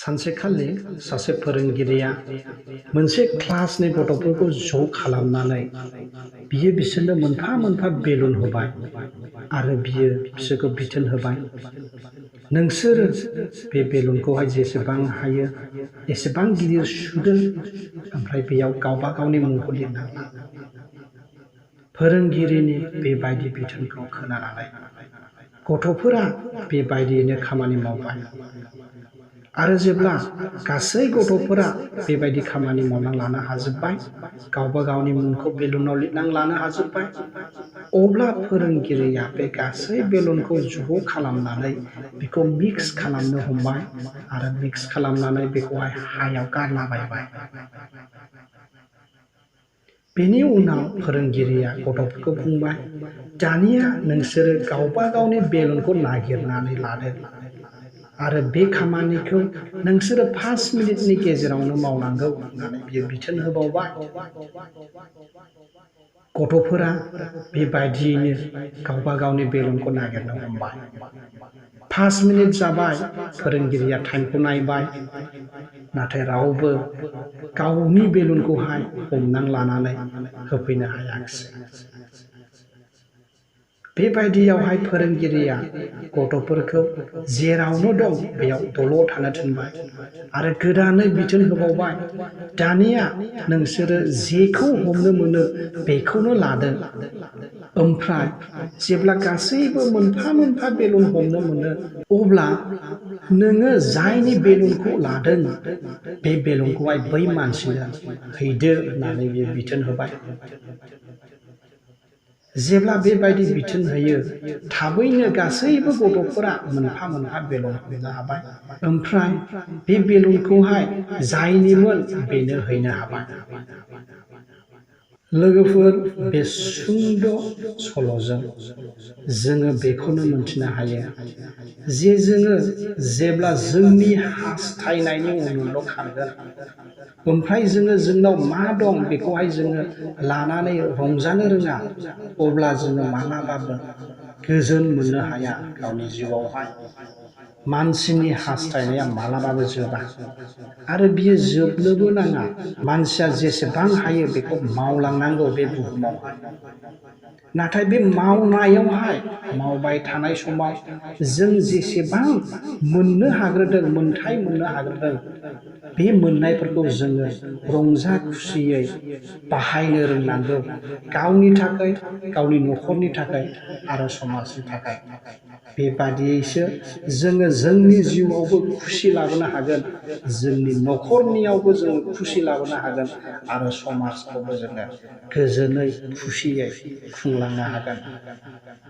सानसेखालि सासे फोरोंगिरिया मोनसे क्लासनि गथ'फोरखौ ज' खालामनानै बियो बिसोरनो मोनफा मोनफा बेलुन होबाय आरो बियो बिसोरखौ बिथोन होबाय। नोंसोरो बे बेलुनखौहाय जेसेबां हायो एसेबां गिदिर सुदो, ओमफ्राय बेयाव गावबा गावनि मुंखौ लिरना ला। फोरोंगिरिनि बेबायदि बिथोनखौ खोनानानै गथ'फोरा बेबायदियैनो खामानि मावबाय आरो जेब्ला गासै गथ'फोरा बेबायदि खामानि मावना लानो हाजोब्बाय, गावबा गावनि मुंखौ बेलुनाव लिरना लानो हाजोब्बाय, अब्ला फोरोंगिरिया बे गासै बेलुनखौ ज' खालामनानै बेखौ मिक्स खालामनो हमबाय आरो मिक्स खालामनानै बेखौहाय हायाव गारलाबायबाय। बेनि उनाव फोरोंगिरिया गथ'फोरखौ बुंबाय, दानिया नोंसोरो गावबा गावनि बेलुनखौ नागिरनानै लादो आरो बे खामानिखौ नोंसोरो 5 मिनिटनि गेजेरावनो मावनांगौ होननानै बियो बिथोन होबावबाय। गथ'फोरा बेबायदियैनो गावबा गावनि बेलुनखौ नागिरनो हमबाय। 5 मिनिट जाबाय, फोरोंगिरिया टाइमखौ नायबाय, नाथाय रावबो गावनि बेलुनखौहाय हमनानै लानानै होफैनो हायाखिसै। बेबायदियावहाय फोरोंगिरिया गथ'फोरखौ जेरावनो दं बेयाव दलर थानो थिनबाय आरो गोदानै बिथोन होबावबाय, दानिया नोंसोरो जेखौ हमनो मोनो बेखौनो लादो। ओमफ्राय जेब्ला गासैबो मोनफा मोनफा बेलुन हमनो मोनो, अब्ला नोङो जायनि बेलुनखौ लादों बे बेलुनखौहाय बै मानसिनो हैदो होननानै बियो बिथोन होबाय। जेब्ला बेबायदि बिथोन होयो, थाबैनो गासैबो गथ'फोरा मोनफा मोनफा बेलुन हमनो हाबाय। ओमफ्राय बे बेलुनखौहाय जायनिमोन बेनो हैनो हाबाय। लोगोफोर, बे सुंद' सल'जों जोङो बेखौनो मोनथिनो हायो जे जोङो जेब्ला जोंनि हास्थायनायनि उनल' खारगोन, ओमफ्राय जोंनाव मा दं बेखौहाय जोङो लानानै रंजानो रोङा, अब्ला जोङो मालाबाबो गोजोन मोननो हाया गावनि जिउआवहाय। मानसिनि हास्थायनाया मालाबाबो जोबा आरो बियो जोबनोबो नाङा। मानसिया जेसेबां हायो बेखौ मावलांनांगौ बे बुहुमावहाय। नाथाय बे मावनायावहाय, मावबाय थानाय समाव जों जेसेबां मोननो हाग्रोदों, मोनथाय मोननो हाग्रोदों, बे मोननायफोरखौ जोङो रंजा खुसियै बाहायनो रोंनांगौ, गावनि थाखाय, गावनि न'खरनि थाखाय आरो समाजनि थाखाय। बेबादियैसो जोङो जोंनि जिउआवबो खुसि लाबोनो हागोन, जोंनि न'खरनियावबो जोङो खुसि लाबोनो हागोन आरो समाजखौबो जोङो गोजोनै खुसियै खुंलांनो हागोन।